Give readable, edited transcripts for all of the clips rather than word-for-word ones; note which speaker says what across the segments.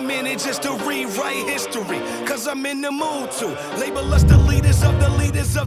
Speaker 1: minute just to rewrite history, cause I'm in the mood to label us the leaders of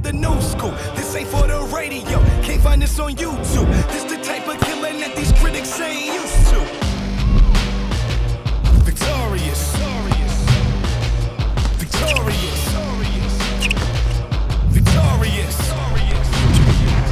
Speaker 1: the new school. This ain't for the radio, can't find this on YouTube. This the type of killing that these critics ain't used to. Victorious, victorious, victorious.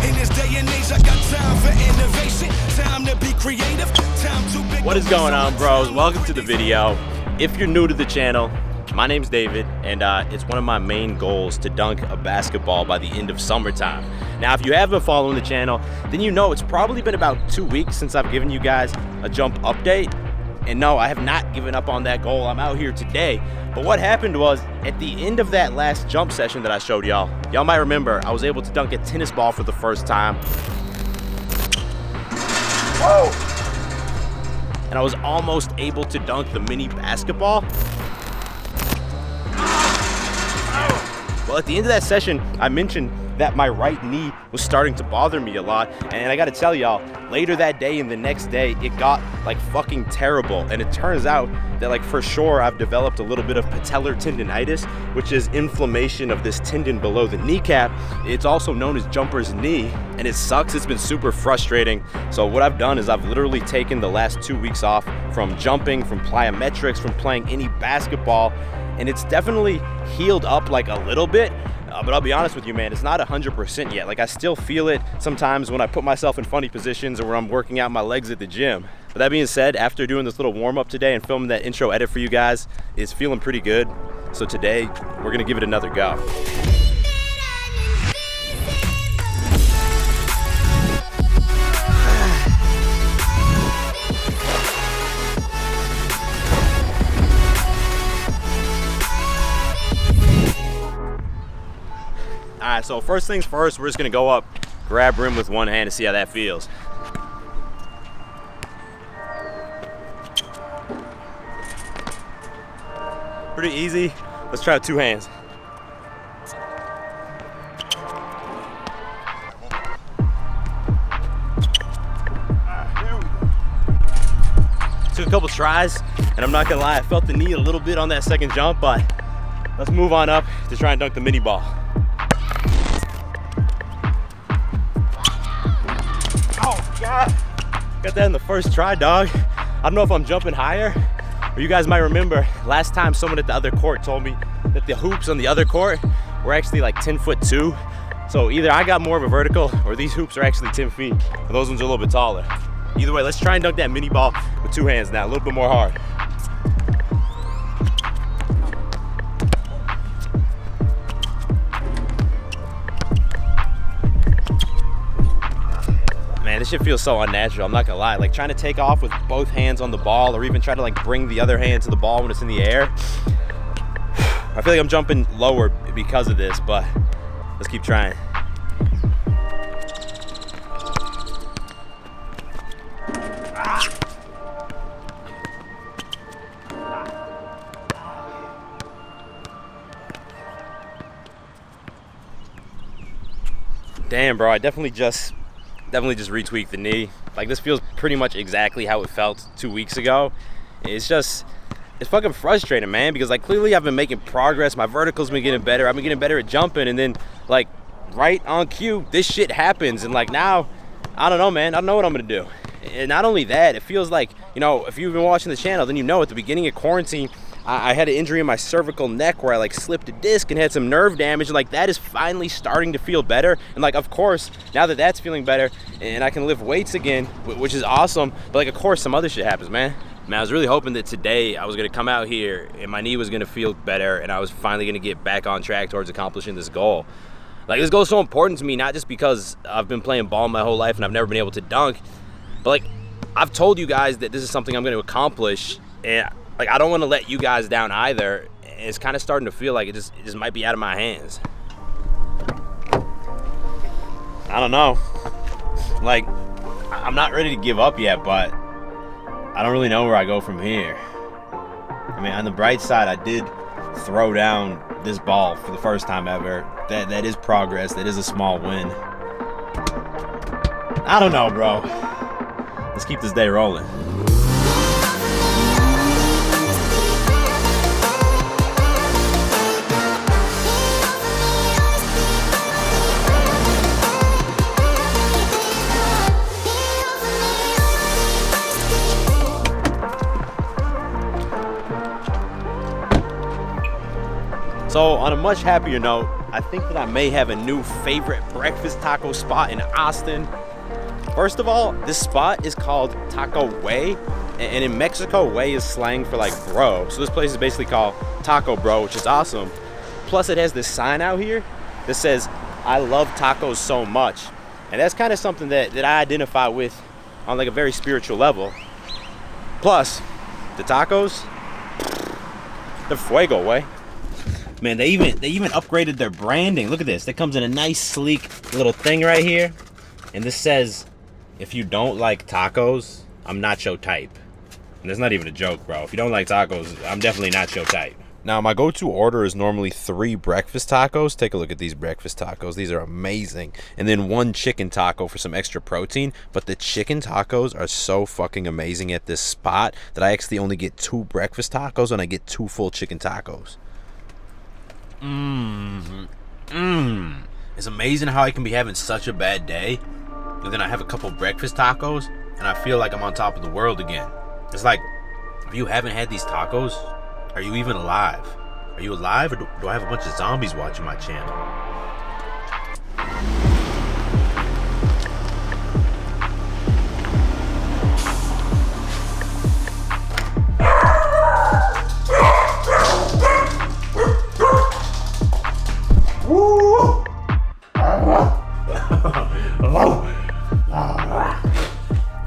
Speaker 1: In this day and age, I got time for innovation, time to be creative, time to be.
Speaker 2: What is going on, bros? Welcome to the video. If you're new to the channel, my name's David, and it's one of my main goals to dunk a basketball by the end of summertime. Now, if you have been following the channel, then you know it's probably been about 2 weeks since I've given you guys a jump update. And no, I have not given up on that goal. I'm out here today. But what happened was, at the end of that last jump session that I showed y'all might remember, I was able to dunk a tennis ball for the first time. Whoa! And I was almost able to dunk the mini basketball. Well, at the end of that session, I mentioned that my right knee was starting to bother me a lot, and I gotta tell y'all, later that day and the next day, it got like fucking terrible. And it turns out that, like, for sure I've developed a little bit of patellar tendonitis, which is inflammation of this tendon below the kneecap. It's also known as jumper's knee, and it sucks. It's been super frustrating. So what I've done is I've literally taken the last 2 weeks off from jumping, from plyometrics, from playing any basketball, and it's definitely healed up like a little bit. But I'll be honest with you, man, it's not 100% yet. Like, I still feel it sometimes when I put myself in funny positions or when I'm working out my legs at the gym. But that being said, after doing this little warm-up today and filming that intro edit for you guys, it's feeling pretty good. So today, we're gonna give it another go. All right, so first things first, we're just gonna go up, grab rim with one hand and see how that feels. Pretty easy. Let's try with two hands. Took a couple tries, and I'm not gonna lie, I felt the knee a little bit on that second jump, but let's move on up to try and dunk the mini ball. Got that in the first try, dog. I don't know if I'm jumping higher, or you guys might remember last time someone at the other court told me that the hoops on the other court were actually like 10'2". So either I got more of a vertical or these hoops are actually 10 feet. And those ones are a little bit taller. Either way, let's try and dunk that mini ball with two hands now, a little bit more hard. Man, this shit feels so unnatural, I'm not gonna lie. Like, trying to take off with both hands on the ball, or even try to like bring the other hand to the ball when it's in the air. I feel like I'm jumping lower because of this, but let's keep trying. Damn, bro, I definitely just retweaked the knee. Like, this feels pretty much exactly how it felt 2 weeks ago. It's fucking frustrating, man, because like clearly I've been making progress. My vertical's been getting better. I've been getting better at jumping, and then like right on cue, this shit happens, and like now, I don't know, man. I don't know what I'm gonna do. And not only that, it feels like, you know, if you've been watching the channel, then you know at the beginning of quarantine, I had an injury in my cervical neck where I like slipped a disc and had some nerve damage, and like that is finally starting to feel better. And like, of course, now that that's feeling better and I can lift weights again, which is awesome, but like, of course, some other shit happens, man. I was really hoping that today I was gonna come out here and my knee was gonna feel better and I was finally gonna get back on track towards accomplishing this goal. Like, this goal is so important to me, not just because I've been playing ball my whole life and I've never been able to dunk, but like, I've told you guys that this is something I'm gonna accomplish, and like, I don't want to let you guys down either. It's kind of starting to feel like it just might be out of my hands. I don't know. Like, I'm not ready to give up yet, but I don't really know where I go from here. I mean, on the bright side, I did throw down this ball for the first time ever. That is progress. That is a small win. I don't know, bro. Let's keep this day rolling. So on a much happier note, I think that I may have a new favorite breakfast taco spot in Austin. First of all, this spot is called Taco Way, and in Mexico, way is slang for like bro. So this place is basically called Taco Bro, which is awesome. Plus it has this sign out here that says, I love tacos so much. And that's kind of something that I identify with on like a very spiritual level. Plus, the tacos, they're fuego, way. Man, they even upgraded their branding. Look at this. That comes in a nice, sleek little thing right here. And this says, if you don't like tacos, I'm not your type. And that's not even a joke, bro. If you don't like tacos, I'm definitely not your type. Now, my go-to order is normally 3 breakfast tacos. Take a look at these breakfast tacos. These are amazing. And then 1 chicken taco for some extra protein. But the chicken tacos are so fucking amazing at this spot that I actually only get 2 breakfast tacos and I get 2 full chicken tacos. It's amazing how I can be having such a bad day, and then I have a couple breakfast tacos, and I feel like I'm on top of the world again. It's like, if you haven't had these tacos, are you even alive? Are you alive, or do I have a bunch of zombies watching my channel?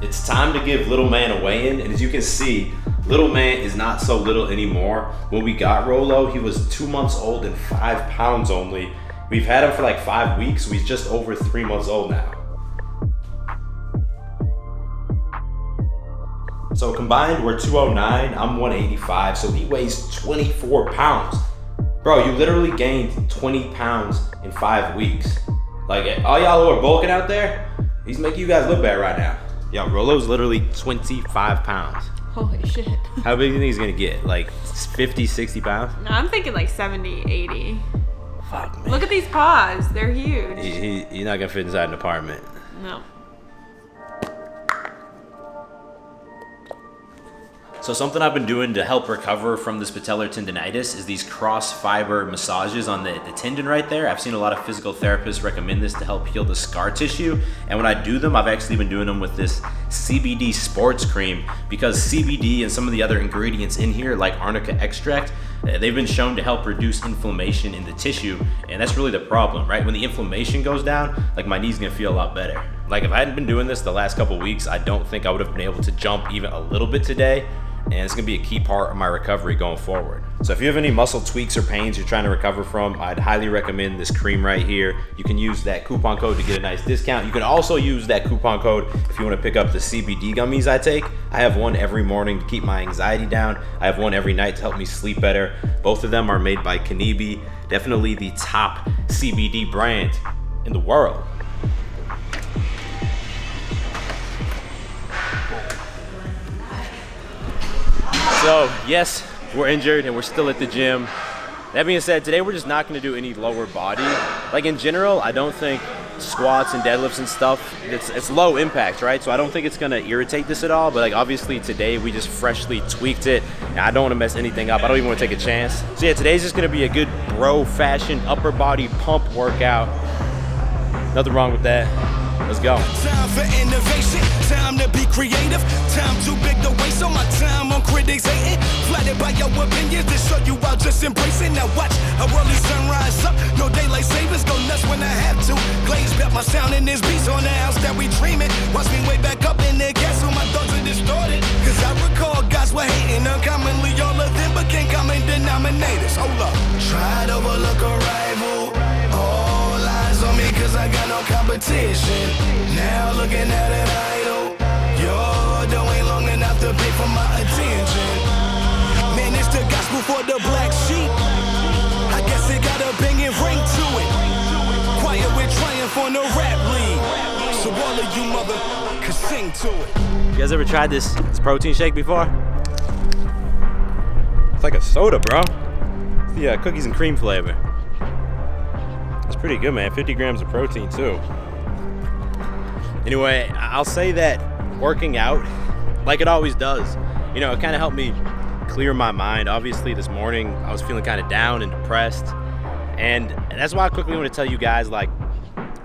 Speaker 2: It's time to give little man a weigh-in, and as you can see, little man is not so little anymore. When we got Rolo, he was 2 months old and 5 pounds only. We've had him for like 5 weeks, so he's just over 3 months old now. So combined, we're 209, I'm 185, so he weighs 24 pounds. Bro, you literally gained 20 pounds in 5 weeks. Like, all y'all who are bulking out there, he's making you guys look bad right now. Yo, Rolo's literally 25 pounds.
Speaker 3: Holy shit.
Speaker 2: How big do you think he's gonna get? Like 50, 60 pounds?
Speaker 3: No, I'm thinking like 70, 80.
Speaker 2: Fuck, man.
Speaker 3: Look at these paws. They're huge.
Speaker 2: He's not gonna fit inside an apartment.
Speaker 3: No.
Speaker 2: So something I've been doing to help recover from this patellar tendonitis is these cross fiber massages on the tendon right there. I've seen a lot of physical therapists recommend this to help heal the scar tissue. And when I do them, I've actually been doing them with this Cbd Sports Cream, because CBD and some of the other ingredients in here, like arnica extract, they've been shown to help reduce inflammation in the tissue. And that's really the problem, right? When the inflammation goes down, like my knee's gonna feel a lot better. Like if I hadn't been doing this the last couple weeks, I don't think I would have been able to jump even a little bit today. And it's gonna be a key part of my recovery going forward. So if you have any muscle tweaks or pains you're trying to recover from, I'd highly recommend this cream right here. You can use that coupon code to get a nice discount. You can also use that coupon code if you wanna pick up the CBD gummies I take. I have one every morning to keep my anxiety down. I have one every night to help me sleep better. Both of them are made by Cbd, definitely the top CBD brand in the world. So yes, we're injured and we're still at the gym. That being said, today we're just not gonna do any lower body. Like in general, I don't think squats and deadlifts and stuff, it's low impact, right? So I don't think it's gonna irritate this at all, but like obviously today we just freshly tweaked it and I don't wanna mess anything up. I don't even wanna take a chance. So yeah, today's just gonna be a good bro fashion upper body pump workout. Nothing wrong with that. Let's go.
Speaker 1: Time for innovation, time to be creative, time too big to waste on my time on critics hating. Flattered by your opinions, to show you I'll just embrace it. Now watch a early sunrise up, no daylight savings, go nuts when I have to. Glaze bet my sound in this beats on the house that we dreaming. Watch me way back up in the gas, so my thoughts are distorted. Cause I recall guys were hating uncommonly, all of them became common denominators. Hold up, try to overlook a rival. All eyes on me cause I got no competition. Now looking at an idol. Your dough ain't long enough to pay for my attention. Man, it's the gospel for the black sheep. I guess it got a banging ring to it. Quiet with triumph on the rap league. So all of you mother can sing to it.
Speaker 2: You guys ever tried this protein shake before? It's like a soda, bro. It's the cookies and cream flavor. It's pretty good, man. 50 grams of protein, too. Anyway, I'll say that working out, like it always does, you know, it kind of helped me clear my mind. Obviously, this morning I was feeling kind of down and depressed, and that's why I quickly want to tell you guys like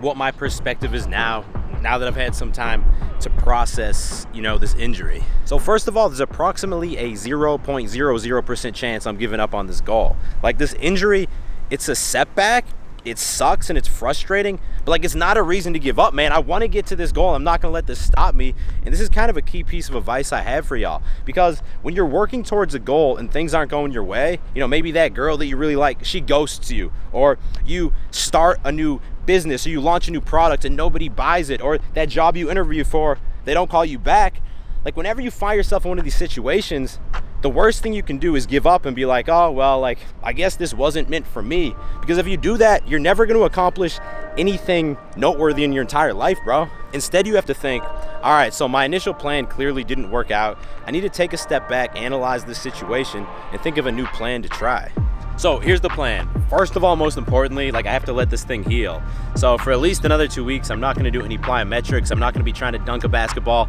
Speaker 2: what my perspective is now that I've had some time to process, this injury. So first of all, there's approximately a 0.00% chance I'm giving up on this goal. Like, this injury, it's a setback. It sucks and it's frustrating, but like, it's not a reason to give up, man. I want to get to this goal. I'm not going to let this stop me. And this is kind of a key piece of advice I have for y'all, because when you're working towards a goal and things aren't going your way, maybe that girl that you really like, she ghosts you, or you start a new business, or you launch a new product and nobody buys it, or that job you interview for, they don't call you back. Like, whenever you find yourself in one of these situations, the worst thing you can do is give up and be like, oh, well, like, I guess this wasn't meant for me. Because if you do that, you're never going to accomplish anything noteworthy in your entire life, bro. Instead, you have to think, all right, so my initial plan clearly didn't work out. I need to take a step back, analyze this situation, and think of a new plan to try. So here's the plan. First of all, most importantly, like, I have to let this thing heal. So for at least another 2 weeks, I'm not going to do any plyometrics. I'm not going to be trying to dunk a basketball.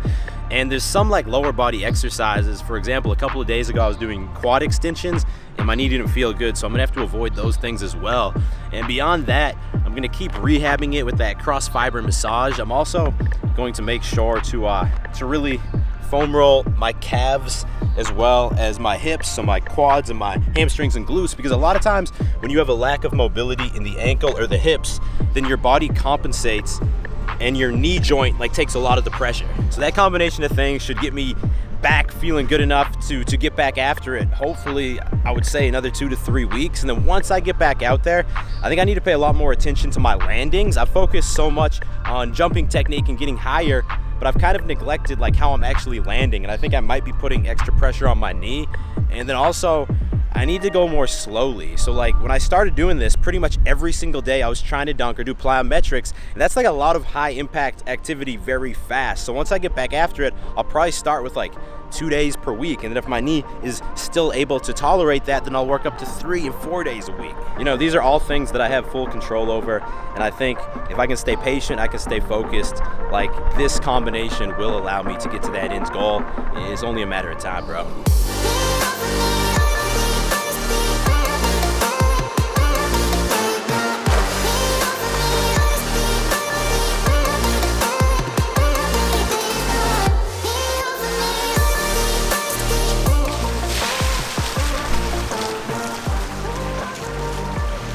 Speaker 2: And there's some like lower body exercises. For example, a couple of days ago, I was doing quad extensions and my knee didn't feel good. So I'm going to have to avoid those things as well. And beyond that, I'm going to keep rehabbing it with that cross fiber massage. I'm also going to make sure to really foam roll my calves as well as my hips, so my quads and my hamstrings and glutes, because a lot of times when you have a lack of mobility in the ankle or the hips, then your body compensates and your knee joint like takes a lot of the pressure. So that combination of things should get me back feeling good enough to get back after it. Hopefully, I would say another 2 to 3 weeks. And then once I get back out there, I think I need to pay a lot more attention to my landings. I focus so much on jumping technique and getting higher, but I've kind of neglected like how I'm actually landing, and I think I might be putting extra pressure on my knee. And then also, I need to go more slowly. So like, when I started doing this, pretty much every single day I was trying to dunk or do plyometrics, and that's like a lot of high impact activity very fast. So once I get back after it, I'll probably start with like 2 days per week, and then if my knee is still able to tolerate that, then I'll work up to 3 and 4 days a week. These are all things that I have full control over, and I think if I can stay patient, I can stay focused, like, this combination will allow me to get to that end goal. It's only a matter of time, bro.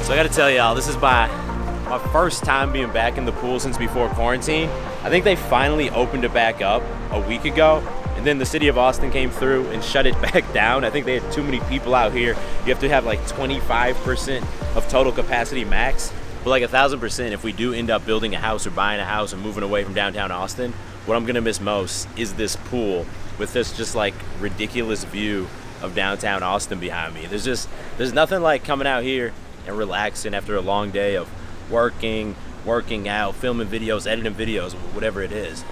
Speaker 2: So I gotta tell y'all, this is my first time being back in the pool since before quarantine. I think they finally opened it back up a week ago, and then the city of Austin came through and shut it back down. I think they had too many people out here. You have to have like 25% of total capacity max. But like 1,000%, if we do end up building a house or buying a house and moving away from downtown Austin, what I'm gonna miss most is this pool with this just like ridiculous view of downtown Austin behind me. There's nothing like coming out here and relaxing after a long day of working out, filming videos, editing videos, whatever it is.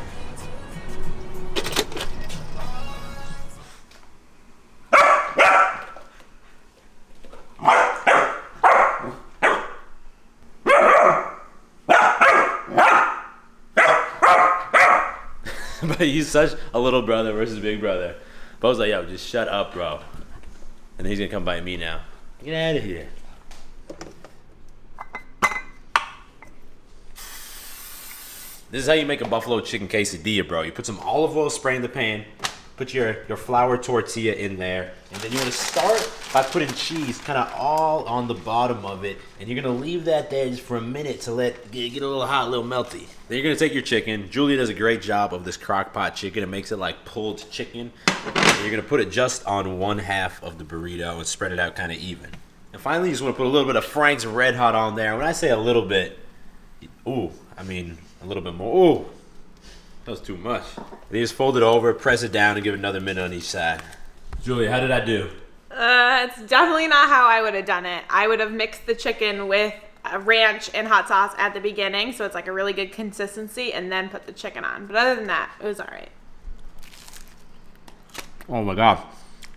Speaker 2: But he's such a little brother versus big brother. But I was like, yo, just shut up, bro. And then he's gonna come bite me now. Get out of here. This is how you make a buffalo chicken quesadilla, bro. You put some olive oil spray in the pan, put your flour tortilla in there, and then you want to start by putting cheese kind of all on the bottom of it, and you're going to leave that there just for a minute to get a little hot, a little melty. Then you're going to take your chicken. Julia does a great job of this crock pot chicken. It makes it like pulled chicken. And you're going to put it just on one half of the burrito and spread it out kind of even. And finally, you just want to put a little bit of Frank's Red Hot on there. When I say a little bit, I mean a little bit more. Ooh, that was too much. And you just fold it over, press it down, and give it another minute on each side. Julia, how did I do?
Speaker 3: It's definitely not how I would have done it. I would have mixed the chicken with ranch and hot sauce at the beginning, so it's like a really good consistency, and then put the chicken on. But other than that, it was all right.
Speaker 2: Oh my God,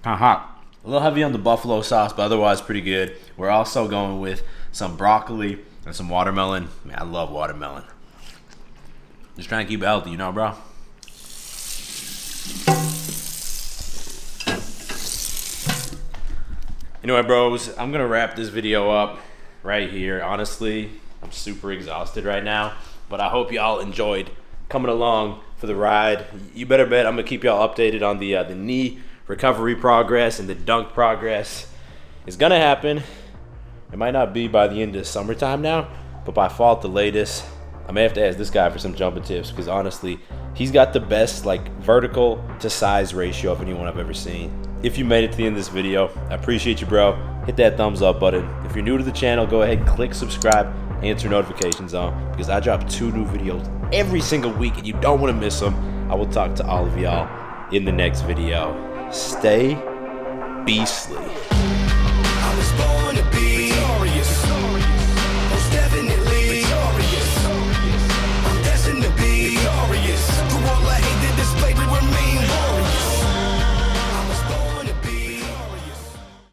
Speaker 2: kind of hot. A little heavy on the buffalo sauce, but otherwise pretty good. We're also going with some broccoli and some watermelon. Man, I love watermelon. Just trying to keep it healthy, bro. Anyway, bros, I'm gonna wrap this video up right here. Honestly, I'm super exhausted right now, but I hope y'all enjoyed coming along for the ride. You better bet I'm gonna keep y'all updated on the knee recovery progress and the dunk progress. It's gonna happen. It might not be by the end of summertime now, but by fall at the latest. I may have to ask this guy for some jumping tips because honestly, he's got the best like vertical to size ratio of anyone I've ever seen. If you made it to the end of this video, I appreciate you, bro. Hit that thumbs up button. If you're new to the channel, go ahead, click subscribe, and turn notifications on because I drop 2 new videos every single week and you don't want to miss them. I will talk to all of y'all in the next video. Stay beastly.